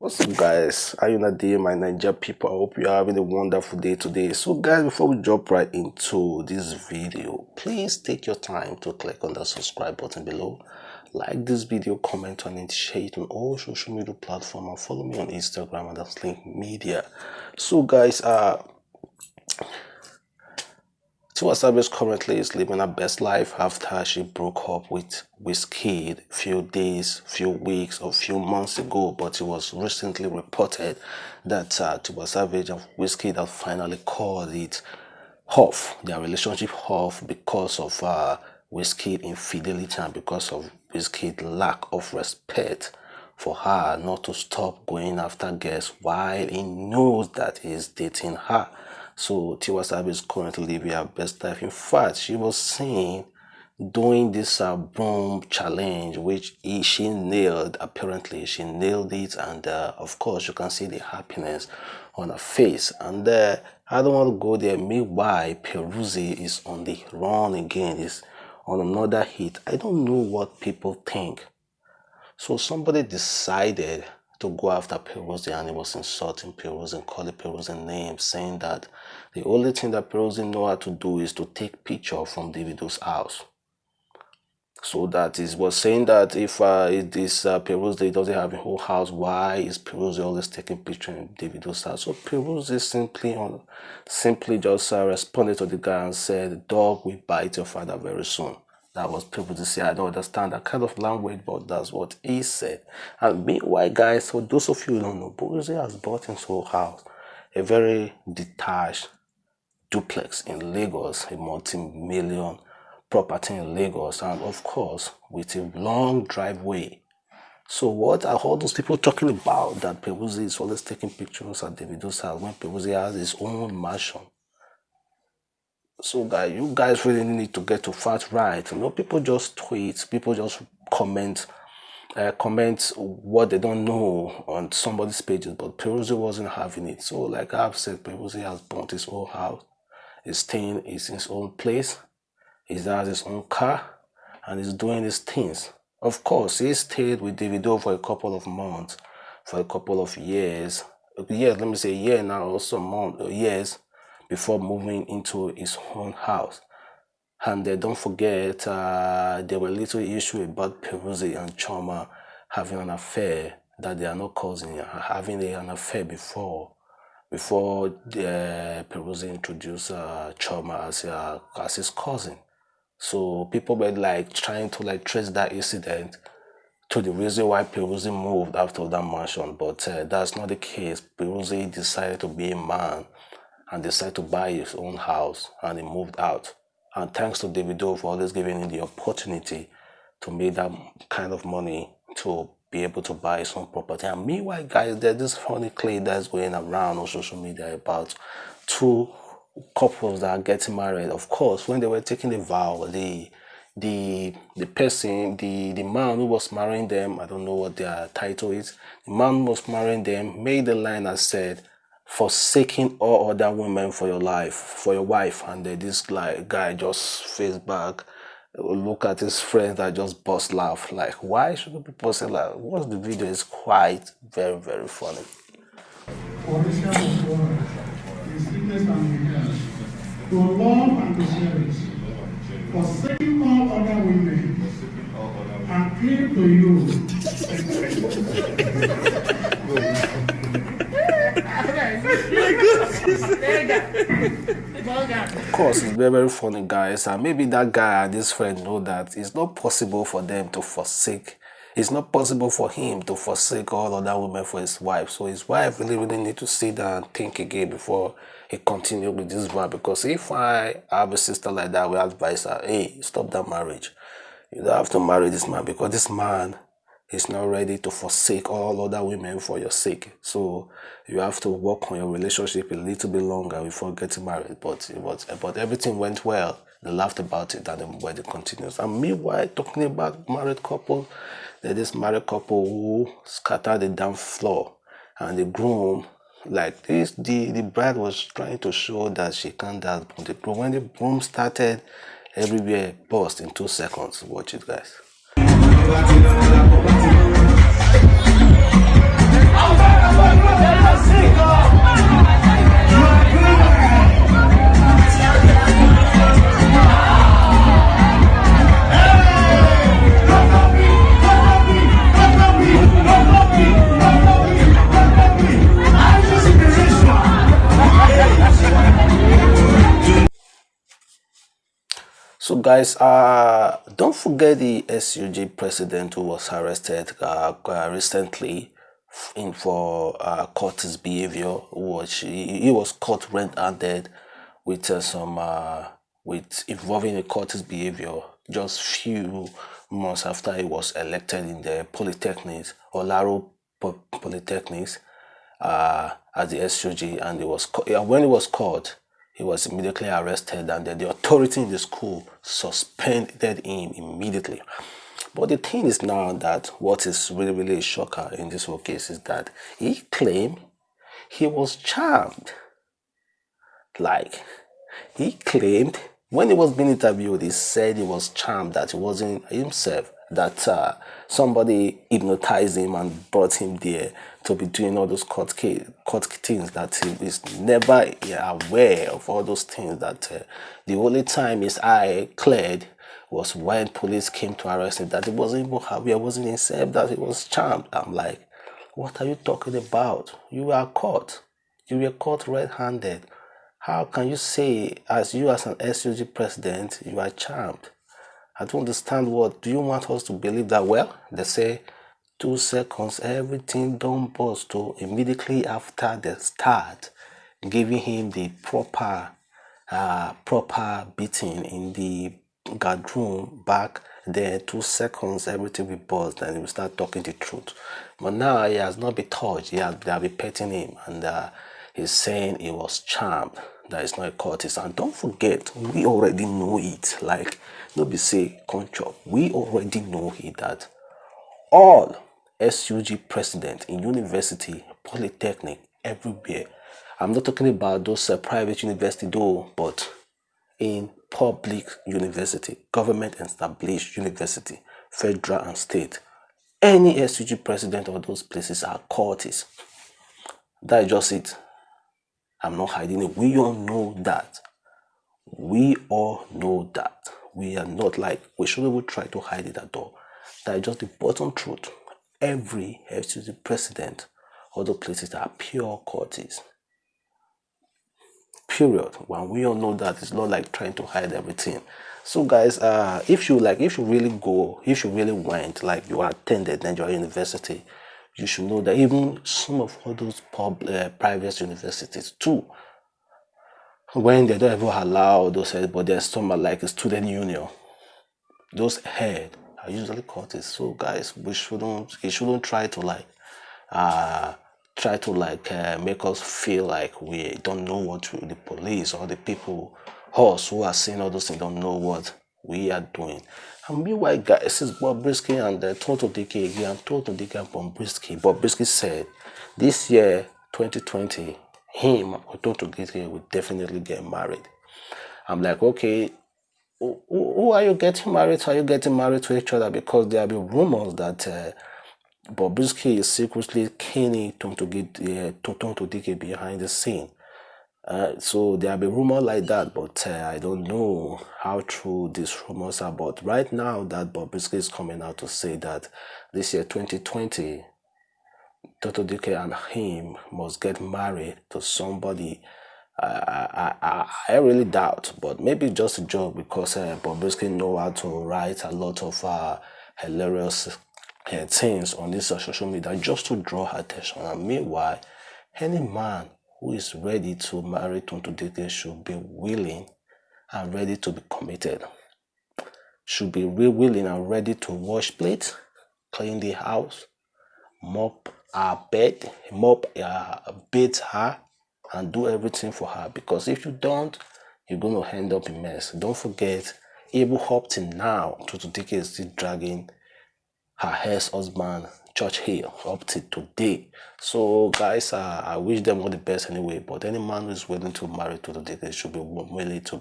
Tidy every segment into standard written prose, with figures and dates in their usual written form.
What's up, guys? How you doing, my Niger people? I hope you're having a wonderful day today. So, guys, before we jump right into this video, please take your time to click on the subscribe button below, like this video, comment on it, share it on all social media platforms, and follow me on Instagram adamslinkmedia. So, guys, Tiwa Savage currently is living her best life after she broke up with Wizkid few days, few weeks, or few months ago. But it was recently reported that Tiwa Savage and Wizkid have finally called it off, their relationship off, because of Wizkid infidelity and because of Wizkid lack of respect for her, not to stop going after girls while he knows that he's dating her. So Tiwa Savage is currently living her best life. In fact, she was seen doing this broom challenge, which she nailed. Apparently, she nailed it, and of course, you can see the happiness on her face. And I don't want to go there. Meanwhile, Peruzzi is on the run again. Is on another hit. I don't know what people think. So somebody decided to go after Peruzzi, and he was insulting Peruzzi and calling Peruzzi names, saying that the only thing that Peruzzi know how to do is to take picture from Davido's house. So that is was saying that if Peruzzi doesn't have a whole house, why is Peruzzi always taking picture in Davido's house? So Peruzzi simply just responded to the guy and said, "Dog will bite your father very soon." That was people to say. I don't understand that kind of language, but that's what he said. And meanwhile, guys, for those of you who don't know, Peruzzi has bought his whole house, a very detached duplex in Lagos, a multi-million property in Lagos, and of course, with a long driveway. So what are all those people talking about, that Peruzzi is always taking pictures at Davido's house when Peruzzi has his own mansion? So guys, you guys really need to get to fact right. You know, people just tweet, people just comment what they don't know on somebody's pages, but Peruzzi wasn't having it. So like I've said, Peruzzi has bought his own house, he's staying in his own place, he has his own car, and he's doing his things. Of course, he stayed with Davido for a couple of months, for a couple of years. Let me say a year now, also years, before moving into his own house. And don't forget, there were little issue about Peruzzi and Choma having an affair, that they are not causing, having an affair before Peruzzi introduced Choma as his cousin. So people were like trying to like trace that incident to the reason why Peruzzi moved after that mansion, but that's not the case. Peruzzi decided to be a man and decided to buy his own house, and he moved out. And thanks to Davido for always giving him the opportunity to make that kind of money to be able to buy his own property. And meanwhile, guys, there's this funny clip that's going around on social media about two couples that are getting married. Of course, when they were taking the vow, the man who was marrying them, I don't know what their title is, the man who was marrying them made the line that said, "Forsaking all other women for your wife," and then this guy just face back, look at his friends that just bust laugh. Like, why should people say like? What's the video is quite very, very funny. To love and to cherish, forsaking all other women, and cling to you. Of course, it's very, very funny, guys, and maybe that guy and his friend know that it's not possible for them to forsake. It's not possible for him to forsake all other women for his wife. So his wife really need to sit down and think again before he continue with this vow. Because if I have a sister like that, we advise her, hey, stop that marriage. You don't have to marry this man, because this man is not ready to forsake all other women for your sake. So you have to work on your relationship a little bit longer before getting married. But everything went well. They laughed about it, and the wedding continues. And meanwhile, talking about married couple, there's this married couple who scattered the dance floor, and the groom, like this, the bride was trying to show that she can't dance, but the groom, when the broom started, everywhere burst in 2 seconds. Watch it, guys. So guys, don't forget the SUG president who was arrested recently for court's behavior. He was caught red-handed with with involving in court's behavior just few months after he was elected in the polytechnics, Olaro Polytechnics, as the SUG, and when he was caught, he was immediately arrested, and then the authority in the school suspended him immediately. But the thing is now that what is really a shocker in this whole case is that he claimed he was charmed. Like, he claimed when he was being interviewed, he said he was charmed, that it wasn't himself, that somebody hypnotized him and brought him there to be doing all those court things, that he is never aware of all those things, that the only time his eye cleared was when police came to arrest him, that he wasn't even happy, it wasn't himself, that he was charmed. I'm like, what are you talking about? You were caught. You were caught red-handed. How can you say, as an SUG president, you are charmed? I don't understand. What do you want us to believe? That, well, they say 2 seconds, everything done bust to immediately after the start, giving him the proper beating in the guard room back there. 2 seconds, everything will bust, and he will start talking the truth. But now he has not been touched. They have been petting him, and he's saying he was charmed. That is not a courtesy. And don't forget, we already know it. Like, don't be say control. We already know it, that all SUG president in university, polytechnic, everywhere. I'm not talking about those private university though, but in public university, government established university, federal and state, any SUG president of those places are courteous. That is just it. I'm not hiding it. We all know that. We all know that. We are not like, we shouldn't even try to hide it at all. That is just the bottom truth. Every SUG president of those places are pure courteous. Period. When we all know that, it's not like trying to hide everything. So guys, if you really went, like you attended Nigeria University, you should know that even some of all those private universities too, when they don't even allow those heads, but there's some like a student union, those heads are usually courteous. So guys, you shouldn't try to make us feel like we don't know what the police or the people, us who are seeing all those things, don't know what we are doing. And meanwhile, guys, this is Bobrisky and Tonto Dikeh again. Tonto Dikeh and Bobrisky. Bobrisky said this year, 2020, him or Tonto Dikeh will definitely get married. I'm like, okay, who are you getting married to? Are you getting married to each other? Because there have been rumors that Bobrisky is secretly caning Tonto Dikeh behind the scene. So there have been rumors like that, but I don't know how true these rumors are. But right now that Bobrisky is coming out to say that this year 2020, Tonto Dikeh and him must get married to somebody, I really doubt, but maybe just a joke, because Bobrisky know how to write a lot of hilarious things on this social media just to draw attention. And meanwhile, any man who is ready to marry Tonto Dikeh should be willing and ready to be committed. Should be real willing and ready to wash plates, clean the house, mop her bed, bathe her, and do everything for her. Because if you don't, you're going to end up in mess. Don't forget, even up till now, Tonto Dikeh is still dragging her ex-husband Church Hill up to today. So guys, I wish them all the best anyway. But any man who is willing to marry Tonto Dikeh should be willing to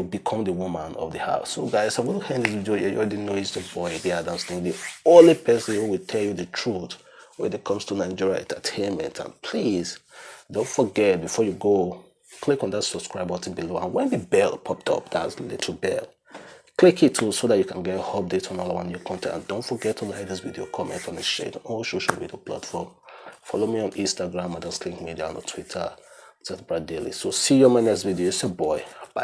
become the woman of the house. So guys, I'm going to end this video. You already know it's the boy, the Adamslink, the only person who will tell you the truth when it comes to Nigeria entertainment. And please don't forget, before you go, click on that subscribe button below, and when the bell popped up, that's the little bell, click it too, so that you can get updates on all our new content. And don't forget to like this video, comment on it, share it on all social media platforms. Follow me on Instagram, adamslinkmedia, and on Twitter, daily. So see you in my next video. It's your boy. Bye.